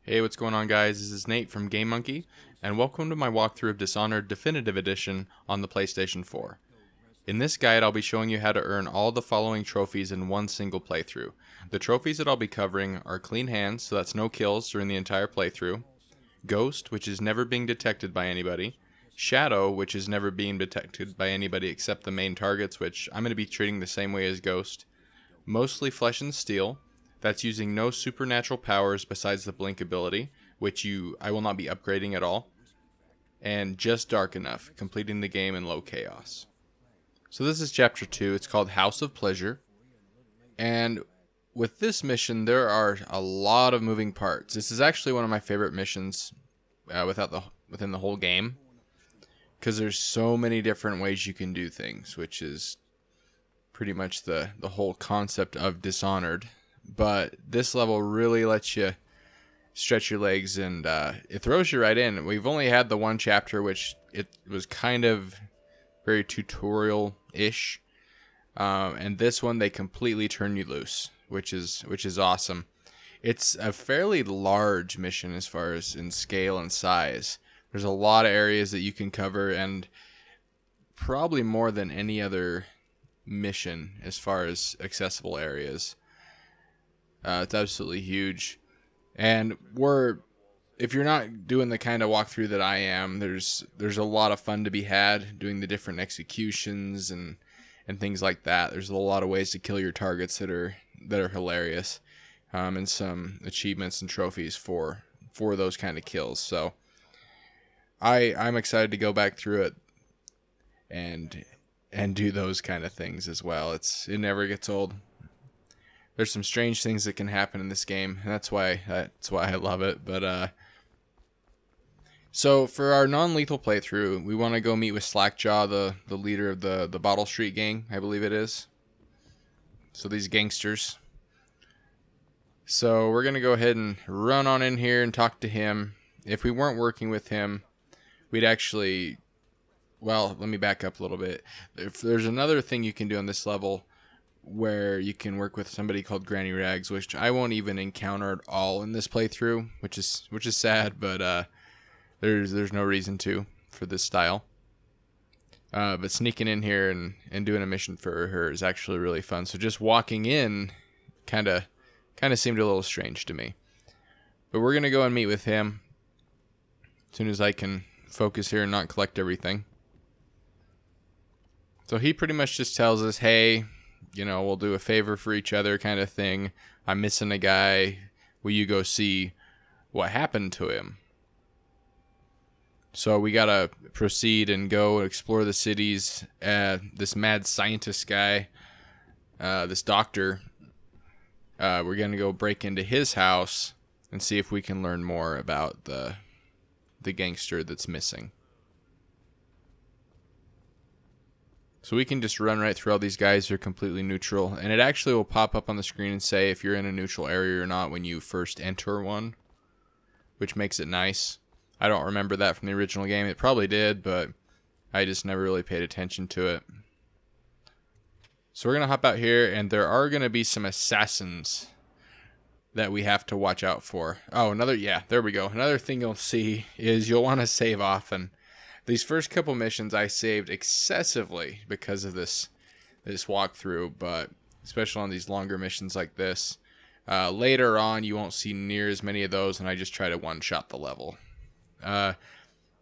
Hey, what's going on, guys? This is Nate from Game Monkey, and welcome to my walkthrough of Dishonored Definitive Edition on the PlayStation 4. In this guide, I'll be showing you how to earn all the following trophies in one single playthrough. The trophies that I'll be covering are Clean Hands, so that's no kills during the entire playthrough, Ghost, which is never being detected by anybody, Shadow, which is never being detected by anybody except the main targets, which I'm going to be treating the same way as Ghost, Mostly Flesh and Steel, that's using no supernatural powers besides the blink ability, which I will not be upgrading at all. And Just Dark Enough, completing the game in low chaos. So this is Chapter 2. It's called House of Pleasure. And with this mission, there are a lot of moving parts. This is actually one of my favorite missions within the whole game, because there's so many different ways you can do things, which is pretty much the whole concept of Dishonored. But this level really lets you stretch your legs, and it throws you right in. We've only had the one chapter, which it was kind of very tutorial-ish, and this one they completely turn you loose, which is awesome. It's a fairly large mission as far as in scale and size. There's a lot of areas that you can cover, and probably more than any other mission as far as accessible areas. It's absolutely huge. And if you're not doing the kind of walkthrough that I am, there's a lot of fun to be had doing the different executions and things like that. There's a lot of ways to kill your targets that are hilarious, and some achievements and trophies for those kind of kills. So I'm excited to go back through it and do those kind of things as well. It never gets old. There's some strange things that can happen in this game, and that's why I love it. But so for our non-lethal playthrough, we want to go meet with Slackjaw, the leader of the Bottle Street gang, I believe it is. So these gangsters. So we're gonna go ahead and run on in here and talk to him. If we weren't working with him, we'd actually. Well, let me back up a little bit. If there's another thing you can do on this level, where you can work with somebody called Granny Rags, which I won't even encounter at all in this playthrough, which is sad, but there's no reason to for this style. But sneaking in here and doing a mission for her is actually really fun. So just walking in kind of seemed a little strange to me. But we're gonna go and meet with him as soon as I can focus here and not collect everything. So he pretty much just tells us, hey, we'll do a favor for each other kind of thing. I'm missing a guy. Will you go see what happened to him? So we got to proceed and go explore the cities. This mad scientist guy, this doctor, we're going to go break into his house and see if we can learn more about the gangster that's missing. So we can just run right through all these guys. They're completely neutral. And it actually will pop up on the screen and say if you're in a neutral area or not when you first enter one, which makes it nice. I don't remember that from the original game. It probably did, but I just never really paid attention to it. So we're going to hop out here, and there are going to be some assassins that we have to watch out for. Oh, there we go. Another thing you'll see is you'll want to save often. These first couple missions I saved excessively because of this walkthrough, but especially on these longer missions like this. Later on, you won't see near as many of those, and I just try to one-shot the level. But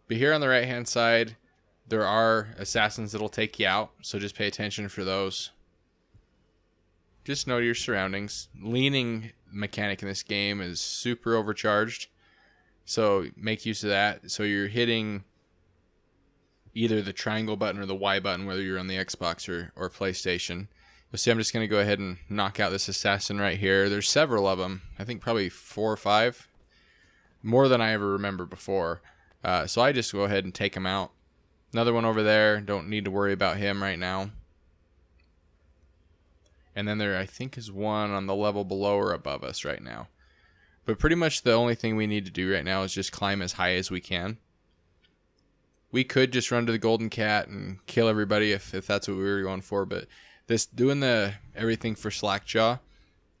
here on the right-hand side, there are assassins that'll take you out, so just pay attention for those. Just know your surroundings. Leaning mechanic in this game is super overcharged, so make use of that. So you're hitting either the triangle button or the Y button, whether you're on the Xbox or PlayStation. You'll see I'm just going to go ahead and knock out this assassin right here. There's several of them. I think probably 4 or 5. More than I ever remember before. So I just go ahead and take him out. Another one over there. Don't need to worry about him right now. And then there, I think, is one on the level below or above us right now. But pretty much the only thing we need to do right now is just climb as high as we can. We could just run to the Golden Cat and kill everybody if that's what we were going for, but doing everything for Slackjaw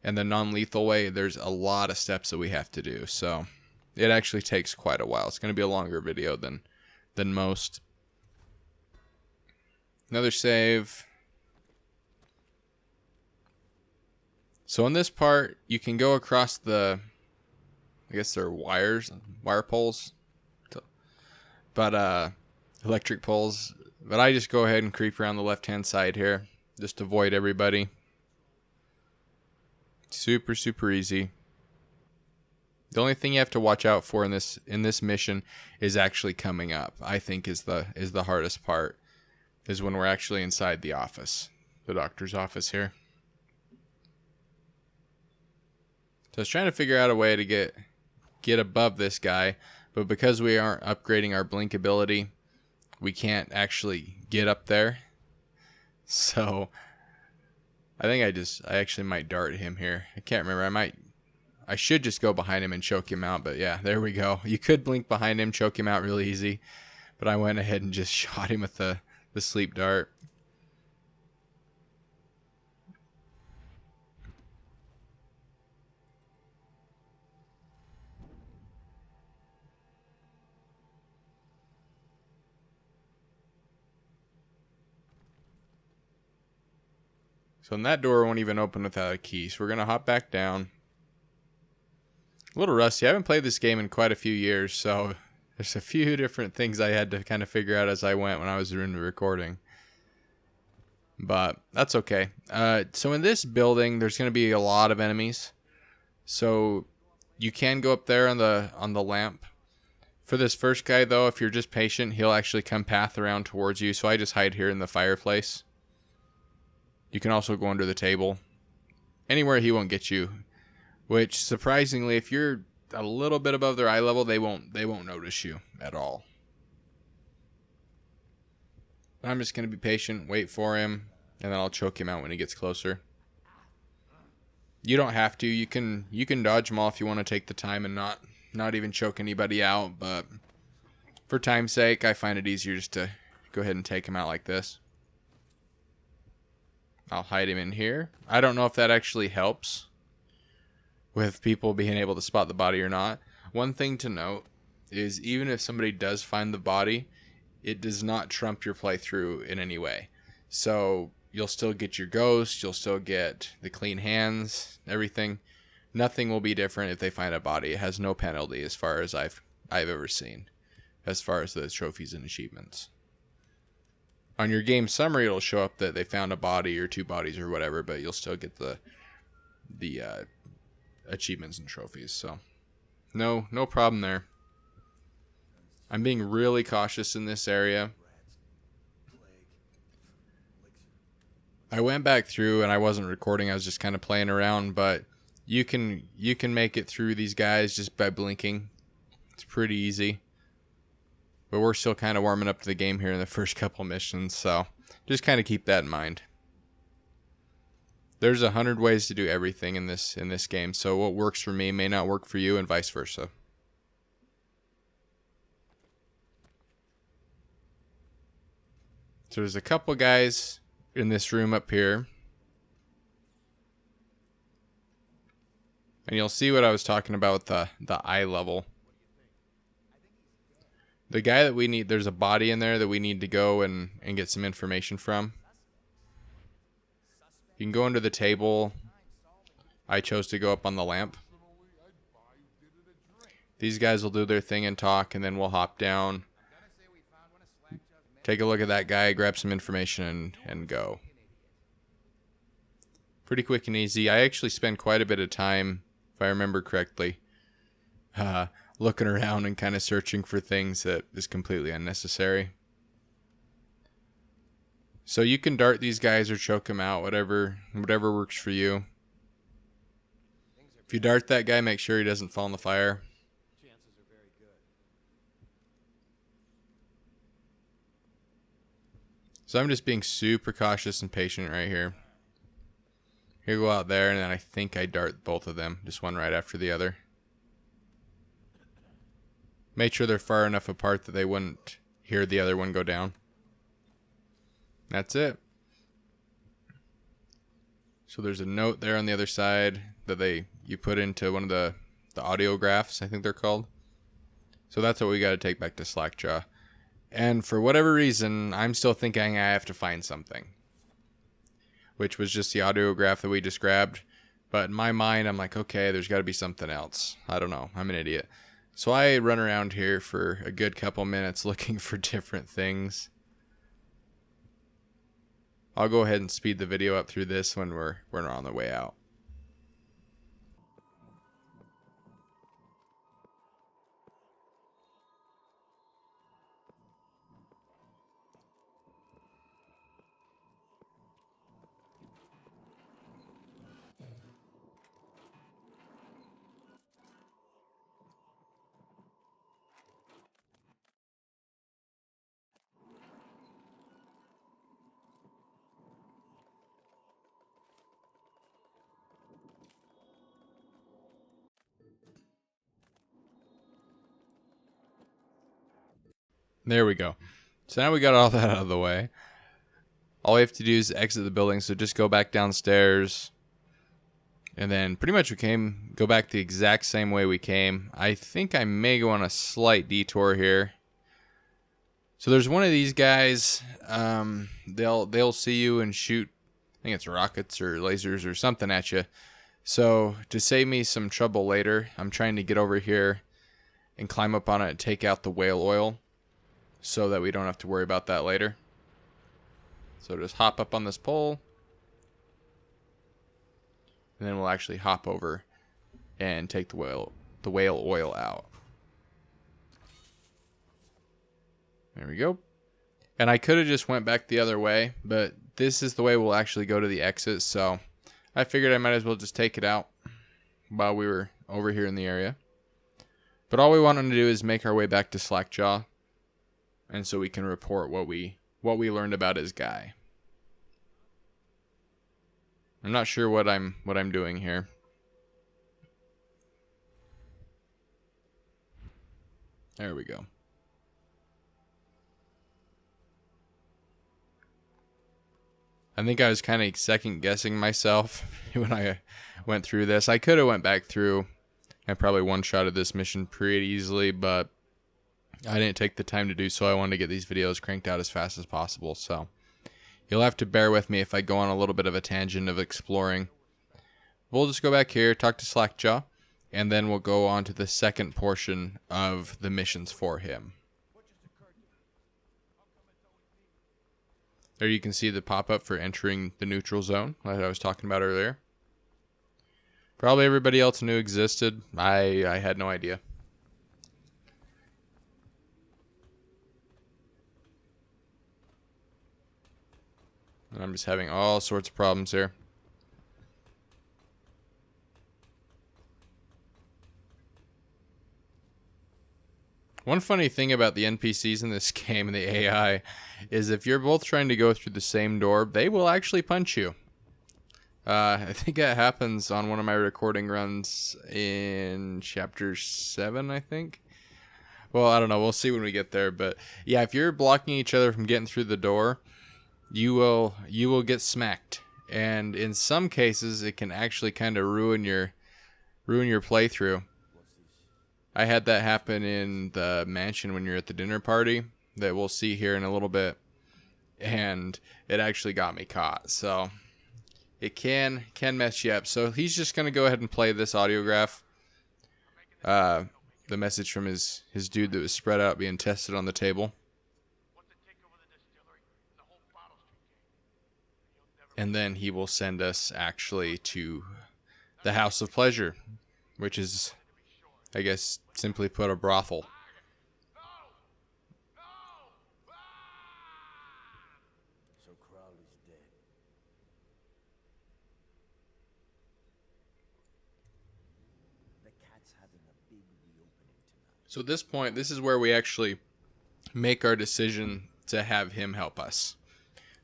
and the non-lethal way, there's a lot of steps that we have to do. So it actually takes quite a while. It's going to be a longer video than most. Another save. So in this part, you can go across the, I guess they're wire poles, but electric poles. But I just go ahead and creep around the left-hand side here, just avoid everybody. Super, super easy. The only thing you have to watch out for in this mission is actually coming up. I think is the hardest part, is when we're actually inside the office, the doctor's office here. So I was trying to figure out a way to get above this guy, but because we aren't upgrading our blink ability, we can't actually get up there. So I think I actually might dart him here. I can't remember. I should just go behind him and choke him out, but yeah, there we go. You could blink behind him, choke him out really easy, but I went ahead and just shot him with the sleep dart. So and that door won't even open without a key. So we're going to hop back down. A little rusty. I haven't played this game in quite a few years, so there's a few different things I had to kind of figure out as I went when I was doing the recording. But that's okay. So in this building, there's going to be a lot of enemies. So you can go up there on the lamp. For this first guy, though, if you're just patient, he'll actually come path around towards you. So I just hide here in the fireplace. You can also go under the table. Anywhere he won't get you. Which, surprisingly, if you're a little bit above their eye level, they won't notice you at all. I'm just going to be patient, wait for him, and then I'll choke him out when he gets closer. You don't have to. You can dodge them all if you want to take the time and not even choke anybody out, but for time's sake, I find it easier just to go ahead and take him out like this. I'll hide him in here. I don't know if that actually helps with people being able to spot the body or not. One thing to note is even if somebody does find the body, it does not trump your playthrough in any way. So you'll still get your ghost, you'll still get the clean hands, everything. Nothing will be different if they find a body. It has no penalty as far as I've ever seen, as far as the trophies and achievements. On your game summary, it'll show up that they found a body or two bodies or whatever, but you'll still get the achievements and trophies. So no problem there. I'm being really cautious in this area. I went back through and I wasn't recording. I was just kind of playing around, but you can make it through these guys just by blinking. It's pretty easy. But we're still kind of warming up to the game here in the first couple missions, so just kind of keep that in mind. There's 100 ways to do everything in this game, so what works for me may not work for you, and vice versa. So there's a couple guys in this room up here. And you'll see what I was talking about with the eye level. The guy that we need, there's a body in there that we need to go and get some information from. You can go under the table. I chose to go up on the lamp. These guys will do their thing and talk, and then we'll hop down. Take a look at that guy, grab some information, and go. Pretty quick and easy. I actually spend quite a bit of time, if I remember correctly, looking around and kind of searching for things that is completely unnecessary. So you can dart these guys or choke them out, whatever works for you. If you dart that guy, make sure he doesn't fall in the fire. So I'm just being super cautious and patient right here. Here, go out there, and then I think I dart both of them, just one right after the other. Make sure they're far enough apart that they wouldn't hear the other one go down. That's it. So there's a note there on the other side that you put into one of the audio graphs, I think they're called. So that's what we got to take back to Slackjaw. And for whatever reason, I'm still thinking I have to find something. Which was just the audiograph that we just grabbed. But in my mind, I'm like, okay, there's got to be something else. I don't know. I'm an idiot. So I run around here for a good couple minutes looking for different things. I'll go ahead and speed the video up through this when we're on the way out. There we go. So now we got all that out of the way. All we have to do is exit the building, so just go back downstairs. And then pretty much go back the exact same way we came. I think I may go on a slight detour here. So there's one of these guys. They'll see you and shoot, I think it's rockets or lasers or something at you. So to save me some trouble later, I'm trying to get over here and climb up on it and take out the whale oil, so that we don't have to worry about that later. So just hop up on this pole. And then we'll actually hop over and take the whale oil out. There we go. And I could have just went back the other way, but this is the way we'll actually go to the exit. So I figured I might as well just take it out while we were over here in the area. But all we wanted to do is make our way back to Slackjaw. And so we can report what we learned about his guy. I'm not sure what I'm doing here. There we go. I think I was kind of second guessing myself when I went through this. I could have went back through and probably one-shotted this mission pretty easily, but I didn't take the time to do so. I wanted to get these videos cranked out as fast as possible, so you'll have to bear with me if I go on a little bit of a tangent of exploring. We'll just go back here, talk to Slackjaw, and then we'll go on to the second portion of the missions for him. There you can see the pop-up for entering the neutral zone, like I was talking about earlier. Probably everybody else knew existed. I had no idea. And I'm just having all sorts of problems here. One funny thing about the NPCs in this game and the AI is if you're both trying to go through the same door, they will actually punch you. I think that happens on one of my recording runs in chapter 7, I think. Well, I don't know. We'll see when we get there. But yeah, if you're blocking each other from getting through the door, you will get smacked. And in some cases, it can actually kind of ruin your playthrough. I had that happen in the mansion when you're at the dinner party that we'll see here in a little bit, and it actually got me caught. So it can mess you up. So he's just gonna go ahead and play this audiograph, the message from his dude that was spread out being tested on the table, and then he will send us actually to the House of Pleasure, which is, I guess, simply put, a brothel. So Crowley's dead. The cat's having a big reopening tonight. So at this point, this is where we actually make our decision to have him help us.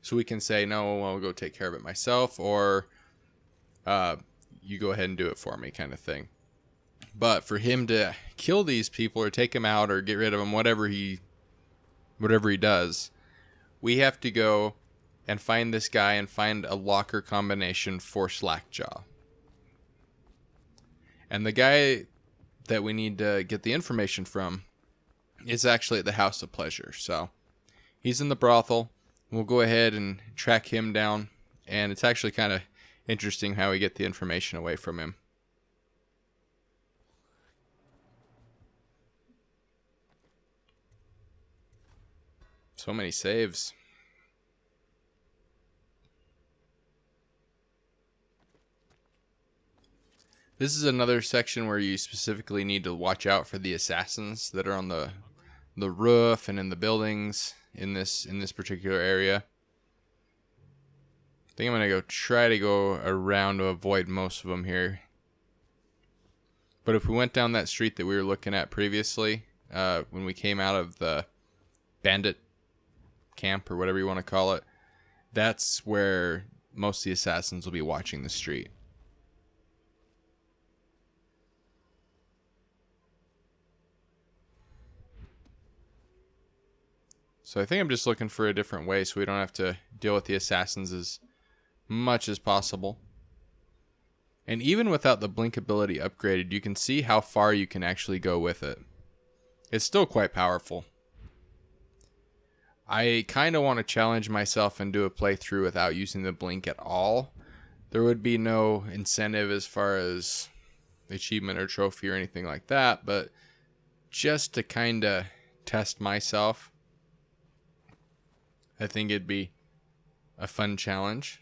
So we can say, no, I'll go take care of it myself, or you go ahead and do it for me, kind of thing. But for him to kill these people or take them out or get rid of them, whatever he does, we have to go and find this guy and find a locker combination for Slackjaw. And the guy that we need to get the information from is actually at the House of Pleasure. So he's in the brothel. We'll go ahead and track him down. And it's actually kind of interesting how we get the information away from him. So many saves. This is another section where you specifically need to watch out for the assassins that are on the roof and in the buildings in this particular area. I think I'm gonna try to go around to avoid most of them here. But if we went down that street that we were looking at previously, when we came out of the bandit camp or whatever you want to call it, that's where most of the assassins will be watching the street. So I think I'm just looking for a different way so we don't have to deal with the assassins as much as possible. And even without the blink ability upgraded, you can see how far you can actually go with it. It's still quite powerful. I kind of want to challenge myself and do a playthrough without using the blink at all. There would be no incentive as far as achievement or trophy or anything like that, but just to kind of test myself, I think it'd be a fun challenge.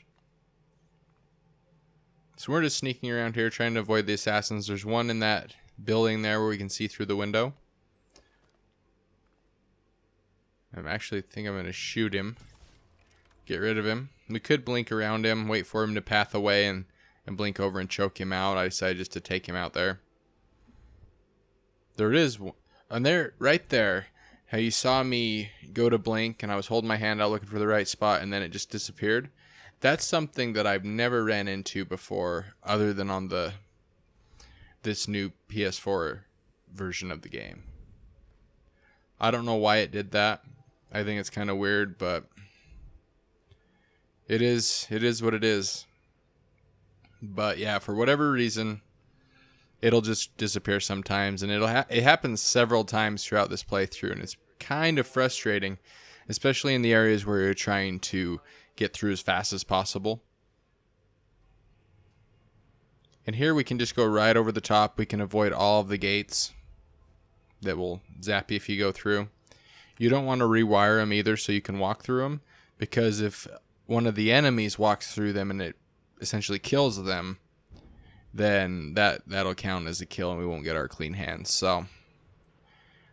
So we're just sneaking around here trying to avoid the assassins. There's one in that building there where we can see through the window. I actually think I'm going to shoot him. Get rid of him. We could blink around him, wait for him to path away, and blink over and choke him out. I decided just to take him out there. There it is. And there, right there, how you saw me go to blink and I was holding my hand out looking for the right spot and then it just disappeared. That's something that I've never ran into before other than on this new PS4 version of the game. I don't know why it did that. I think it's kind of weird, but it is what it is. But yeah, for whatever reason, it'll just disappear sometimes, and it happens several times throughout this playthrough, and it's kind of frustrating, especially in the areas where you're trying to get through as fast as possible. And here we can just go right over the top. We can avoid all of the gates that will zap you if you go through. You don't want to rewire them either so you can walk through them, because if one of the enemies walks through them and it essentially kills them, then that'll count as a kill and we won't get our clean hands. So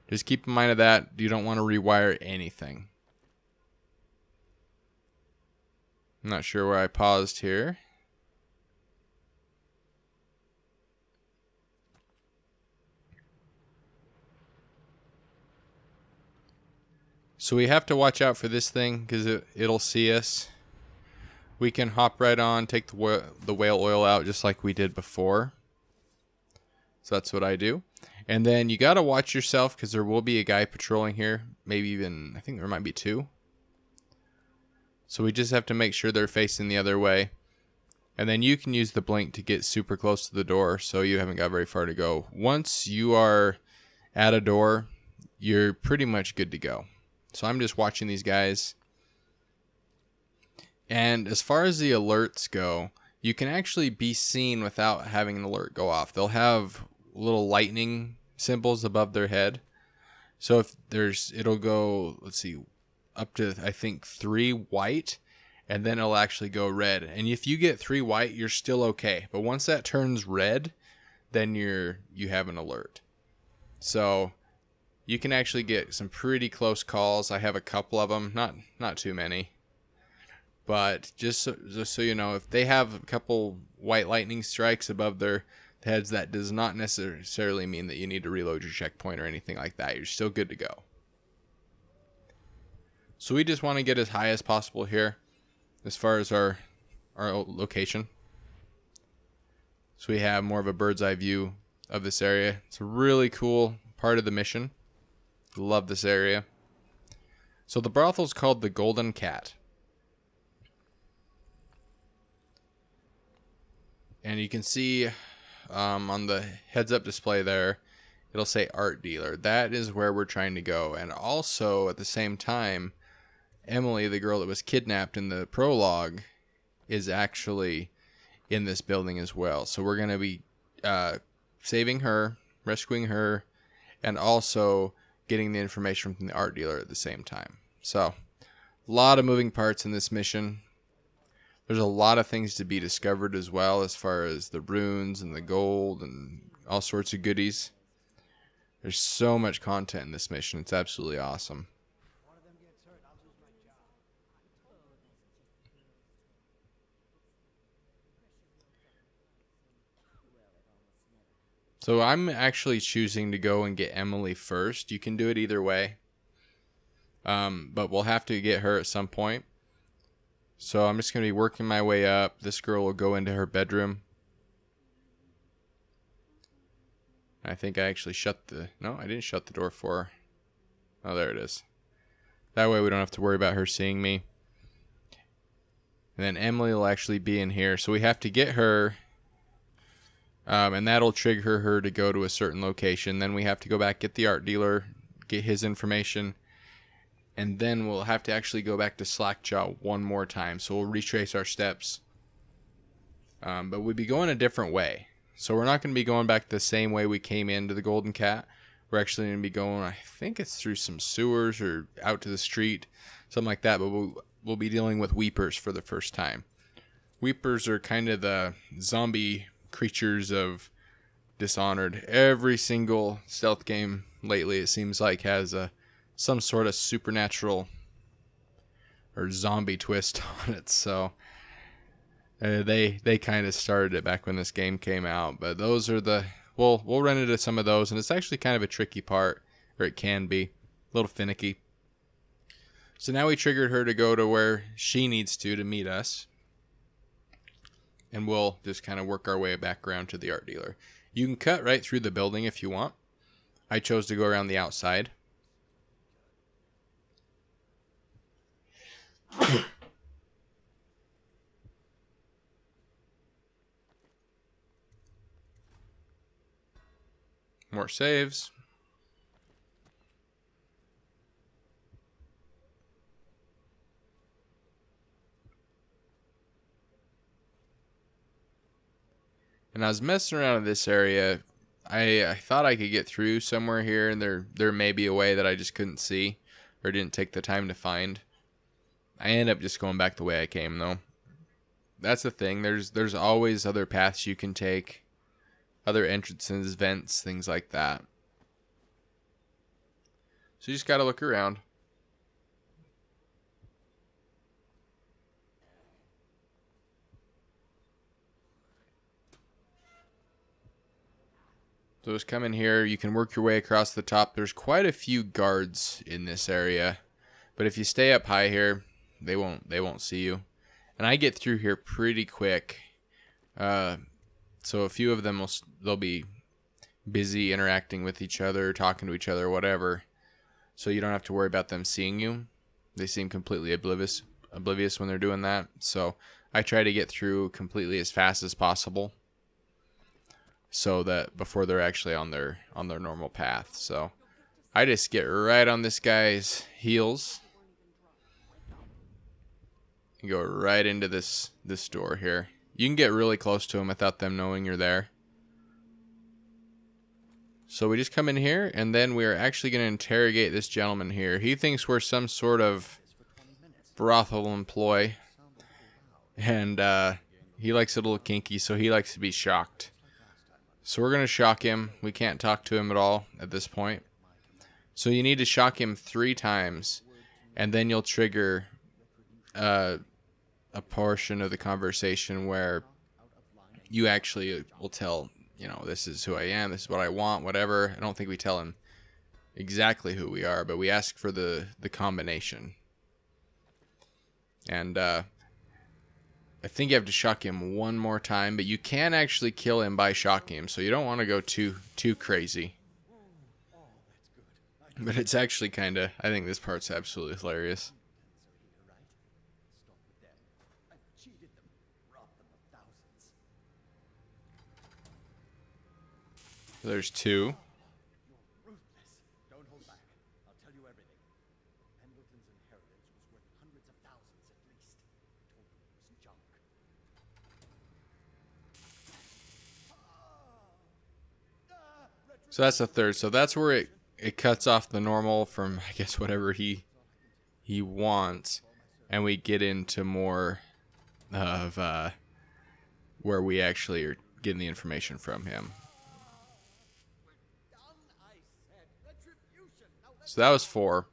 just keep in mind of that. You don't want to rewire anything. I'm not sure where I paused here. So we have to watch out for this thing because it'll see us. We can hop right on, take the whale oil out just like we did before. So that's what I do. And then you got to watch yourself because there will be a guy patrolling here. Maybe even, I think there might be two. So we just have to make sure they're facing the other way. And then you can use the blink to get super close to the door so you haven't got very far to go. Once you are at a door, you're pretty much good to go. So I'm just watching these guys. And as far as the alerts go, you can actually be seen without having an alert go off. They'll have little lightning symbols above their head. So if it'll go, let's see, up to, I think, 3 white, and then it'll actually go red. And if you get 3 white, you're still okay. But once that turns red, then you have an alert. So you can actually get some pretty close calls. I have a couple of them, not too many. But just so you know, if they have a couple white lightning strikes above their heads, that does not necessarily mean that you need to reload your checkpoint or anything like that. You're still good to go. So we just want to get as high as possible here as far as our location. So we have more of a bird's eye view of this area. It's a really cool part of the mission. Love this area. So the brothel is called the Golden Cat. And you can see on the heads-up display there, it'll say art dealer. That is where we're trying to go. And also at the same time, Emily, the girl that was kidnapped in the prologue, is actually in this building as well. So we're going to be saving her, rescuing her, and also getting the information from the art dealer at the same time. So a lot of moving parts in this mission. There's a lot of things to be discovered as well, as far as the runes and the gold and all sorts of goodies. There's so much content in this mission. It's absolutely awesome. So I'm actually choosing to go and get Emily first. You can do it either way. But we'll have to get her at some point. So I'm just going to be working my way up. This girl will go into her bedroom. I think I actually shut the... No, I didn't shut the door for her. Oh, there it is. That way we don't have to worry about her seeing me. And then Emily will actually be in here. So we have to get her... and that'll trigger her to go to a certain location. Then we have to go back, get the art dealer, get his information. And then we'll have to actually go back to Slackjaw one more time. So we'll retrace our steps. But we'd be going a different way. So we're not going to be going back the same way we came into the Golden Cat. We're actually going to be going, I think it's through some sewers or out to the street. Something like that. But we'll be dealing with Weepers for the first time. Weepers are kind of the zombie creatures of Dishonored. Every single stealth game lately, it seems like, has some sort of supernatural or zombie twist on it. So they kind of started it back when this game came out. But those are the... We'll run into some of those, and it's actually kind of a tricky part, or it can be. A little finicky. So now we triggered her to go to where she needs to meet us. And we'll just kind of work our way back around to the art dealer. You can cut right through the building if you want. I chose to go around the outside. More saves. And I was messing around in this area. I thought I could get through somewhere here, and there may be a way that I just couldn't see or didn't take the time to find. I ended up just going back the way I came, though. That's the thing. There's always other paths you can take, other entrances, vents, things like that. So you just got to look around. So just come in here. You can work your way across the top. There's quite a few guards in this area, but if you stay up high here, they won't see you. And I get through here pretty quick. So a few of them they'll be busy interacting with each other, talking to each other, whatever. So you don't have to worry about them seeing you. They seem completely oblivious when they're doing that. So I try to get through completely as fast as possible, so that before they're actually on their normal path. So I just get right on this guy's heels and go right into this door here. You can get really close to him without them knowing you're there. So we just come in here, and then we are actually going to interrogate this gentleman here. He thinks we're some sort of brothel employee, and he likes it a little kinky, so he likes to be shocked. So we're going to shock him. We can't talk to him at all at this point. So you need to shock him 3 times, and then you'll trigger a portion of the conversation where you actually will tell, this is who I am, this is what I want, whatever. I don't think we tell him exactly who we are, but we ask for the combination. And I think you have to shock him one more time, but you can actually kill him by shocking him, so you don't want to go too crazy. But it's actually I think this part's absolutely hilarious. There's 2. So that's the third. So that's where it cuts off the normal from, I guess, whatever he wants. And we get into more of where we actually are getting the information from him. So that was 4.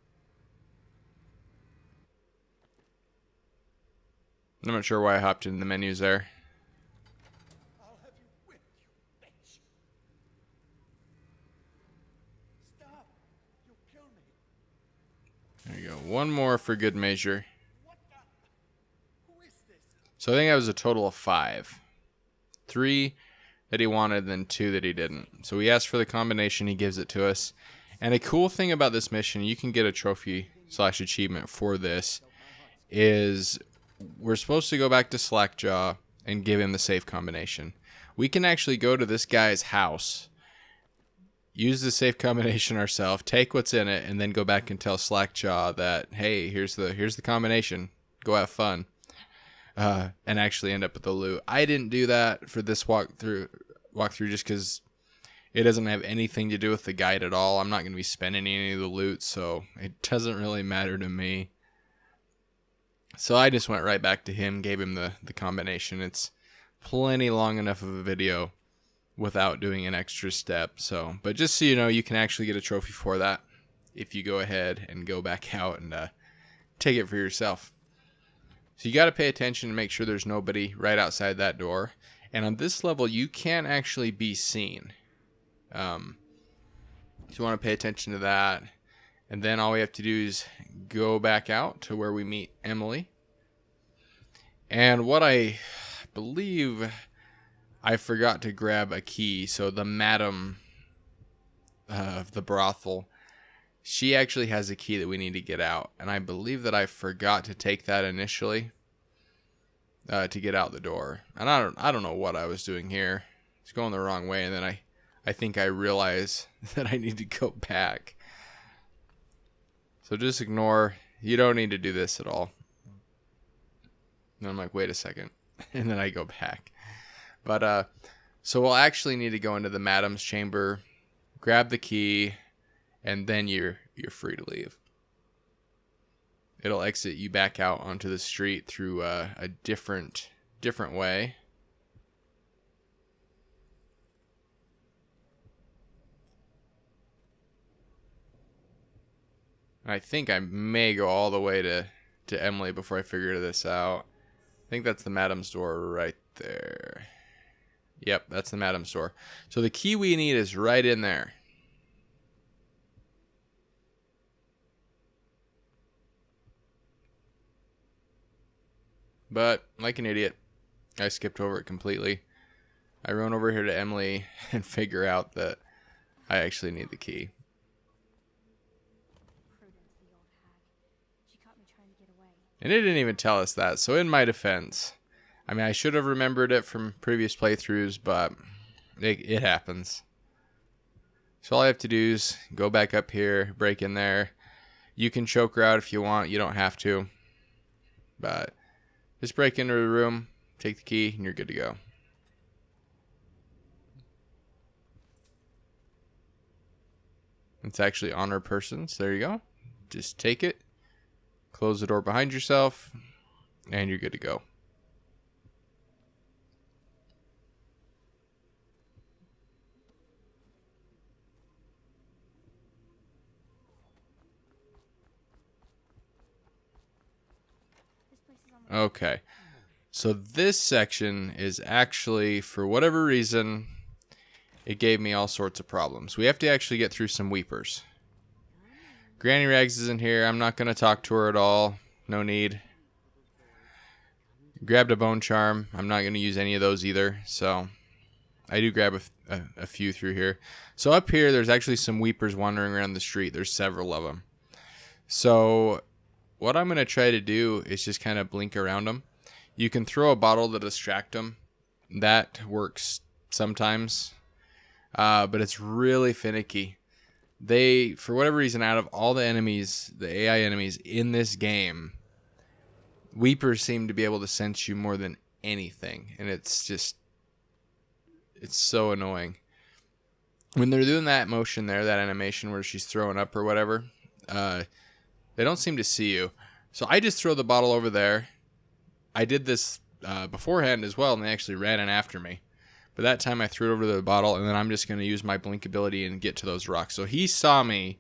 I'm not sure why I hopped in the menus there. I'll have you whipped, you bitch. Stop! You'll kill me. There you go. One more for good measure. What the? Who is this? So I think that was a total of 5. 3 that he wanted, then 2 that he didn't. So we asked for the combination, he gives it to us. And a cool thing about this mission, you can get a trophy / achievement for this, is we're supposed to go back to Slackjaw and give him the safe combination. We can actually go to this guy's house, use the safe combination ourselves, take what's in it, and then go back and tell Slackjaw that, hey, here's the combination. Go have fun. And actually end up with the loot. I didn't do that for this walkthrough just because it doesn't have anything to do with the guide at all. I'm not going to be spending any of the loot, so it doesn't really matter to me. So I just went right back to him, gave him the combination. It's plenty long enough of a video without doing an extra step. So, but just so you know, you can actually get a trophy for that if you go ahead and go back out and take it for yourself. So you got to pay attention and make sure there's nobody right outside that door. And on this level, you can actually be seen. So you want to pay attention to that. And then all we have to do is go back out to where we meet Emily. And what I believe I forgot to grab a key. So the madam of the brothel, she actually has a key that we need to get out. And I believe that I forgot to take that initially to get out the door. And I don't know what I was doing here. It's going the wrong way. And then I think I realized that I need to go back. So just ignore. You don't need to do this at all. And I'm like, wait a second. And then I go back. But so we'll actually need to go into the madam's chamber, grab the key, and then you're free to leave. It'll exit you back out onto the street through a different way. I think I may go all the way to Emily before I figure this out. I think that's the madam's door right there. Yep, that's the madam's door. So the key we need is right in there. But, like an idiot, I skipped over it completely. I run over here to Emily and figure out that I actually need the key. And it didn't even tell us that, so in my defense, I mean, I should have remembered it from previous playthroughs, but it happens. So all I have to do is go back up here, break in there. You can choke her out if you want, you don't have to. But just break into the room, take the key, and you're good to go. It's actually on her person, so there you go. Just take it. Close the door behind yourself, and you're good to go. Okay, so this section is actually, for whatever reason, it gave me all sorts of problems. We have to actually get through some weepers. Granny Rags is in here. I'm not going to talk to her at all. No need. Grabbed a bone charm. I'm not going to use any of those either. So I do grab a few through here. So up here, there's actually some weepers wandering around the street. There's several of them. So what I'm going to try to do is just kind of blink around them. You can throw a bottle to distract them. That works sometimes. But it's really finicky. They, for whatever reason, out of all the enemies, the AI enemies in this game, weepers seem to be able to sense you more than anything. And it's so annoying. when they're doing that motion there, that animation where she's throwing up or whatever, they don't seem to see you. So I just throw the bottle over there. I did this beforehand as well, and they actually ran in after me. But that time I threw it over the bottle, and then I'm just going to use my blink ability and get to those rocks. So he saw me,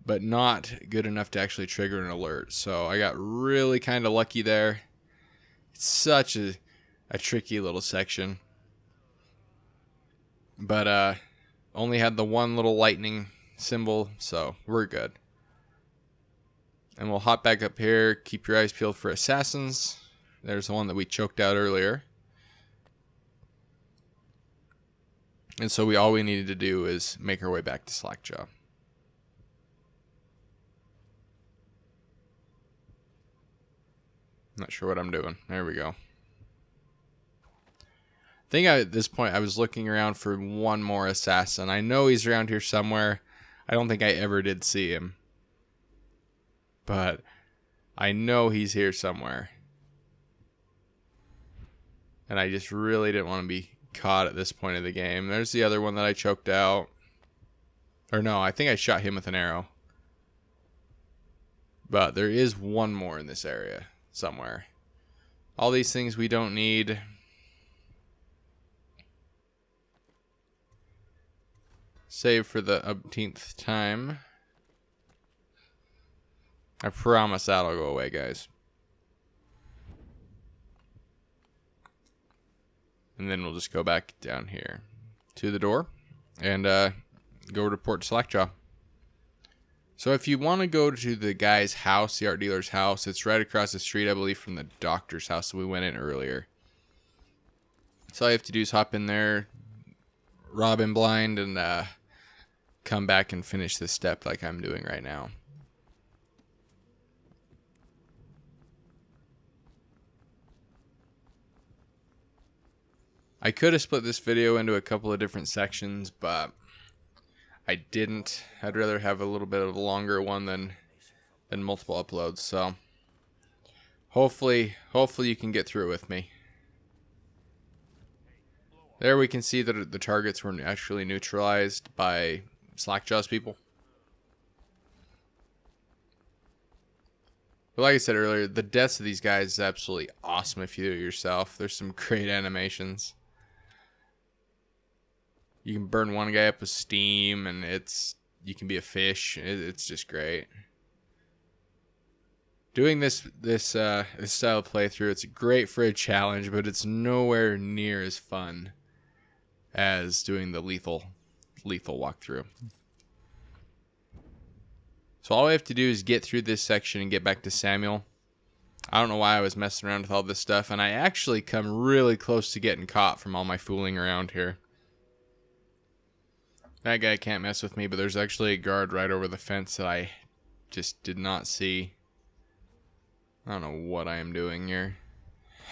but not good enough to actually trigger an alert. So I got really kind of lucky there. It's such a tricky little section. But only had the one little lightning symbol, so we're good. And we'll hop back up here. Keep your eyes peeled for assassins. There's the one that we choked out earlier. And so all we needed to do is make our way back to Slackjaw. Not sure what I'm doing. There we go. I think at this point I was looking around for one more assassin. I know he's around here somewhere. I don't think I ever did see him. But I know he's here somewhere. And I just really didn't want to be caught at this point of the game. There's the other one that I choked out. Or no, I think I shot him with an arrow. But there is one more in this area somewhere. All these things we don't need. Save for the umpteenth time. I promise that'll go away, guys. And then we'll just go back down here to the door and go report to Slackjaw. So if you want to go to the guy's house, the art dealer's house, it's right across the street, I believe, from the doctor's house that we went in earlier. So all you have to do is hop in there, rob him blind, and come back and finish this step like I'm doing right now. I could have split this video into a couple of different sections, but I didn't. I'd rather have a little bit of a longer one than multiple uploads. So hopefully you can get through it with me. There we can see that the targets were actually neutralized by Slackjaw's people. But like I said earlier, the deaths of these guys is absolutely awesome if you do it yourself. There's some great animations. You can burn one guy up with steam, and you can be a fish. It's just great. Doing this style of playthrough, it's great for a challenge, but it's nowhere near as fun as doing the lethal walkthrough. So all we have to do is get through this section and get back to Samuel. I don't know why I was messing around with all this stuff, and I actually come really close to getting caught from all my fooling around here. That guy can't mess with me, but there's actually a guard right over the fence that I just did not see. I don't know what I am doing here.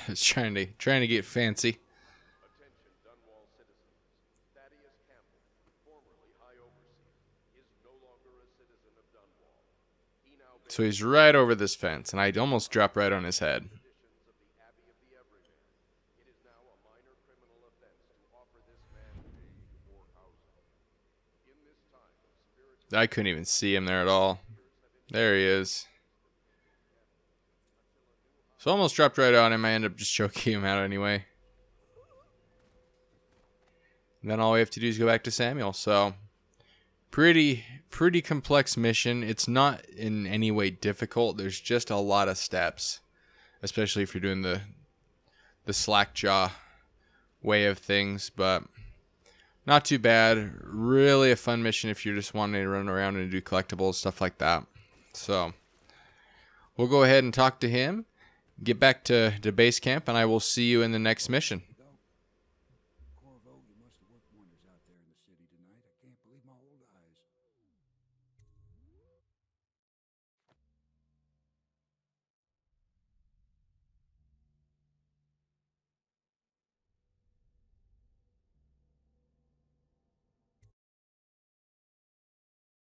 I was trying to get fancy. Attention, Dunwall citizens. Thaddeus Campbell, formerly High Overseer, is no longer a citizen of Dunwall. He now So he's right over this fence, and I almost dropped right on his head. conditions of the Abbey of the Everyman. It is now a minor criminal offense to offer this man aid or housing. In this time of spiritual I couldn't even see him there at all. There he is. So I almost dropped right on him. I ended up just choking him out anyway. And then all we have to do is go back to Samuel. So pretty complex mission. It's not in any way difficult. There's just a lot of steps, especially if you're doing the Slackjaw way of things, but not too bad. Really a fun mission if you're just wanting to run around and do collectibles, stuff like that. So we'll go ahead and talk to him, get back to base camp, and I will see you in the next mission.